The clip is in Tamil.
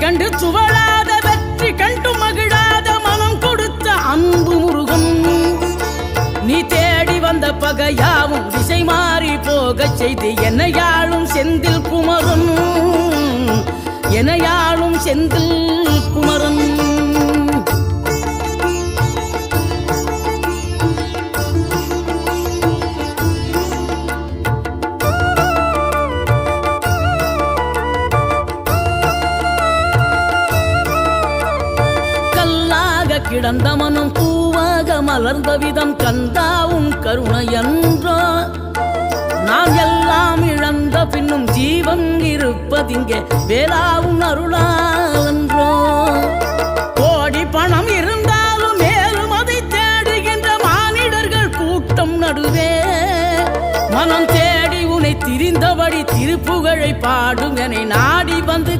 கண்டு சுவழாத வெற்றி கண்டு மகிழாத மனம் கொடுத்த அன்பு முருகன். நீ தேடி வந்த பகையாவும் திசை மாறி போகச் செய்து என்னையாளும் செந்தில் குமரன், என்னையாளும் செந்தில் குமரன். கிடந்த மனம் பூவாக மலர்ந்த விதம் கந்தாவும் கருணை என்றோ. நாம் எல்லாம் இழந்த பின்னும் ஜீவன் இருப்பதிங்கே வேளாவும் அருளாவென்றோ. கோடி பணம் இருந்தாலும் மேலும் அதை தேடுகின்ற மானிடர்கள் கூட்டம் நடுவே மனம் தேடி உனை திரிந்தபடி திருப்புகழை பாடும் என நாடி வந்து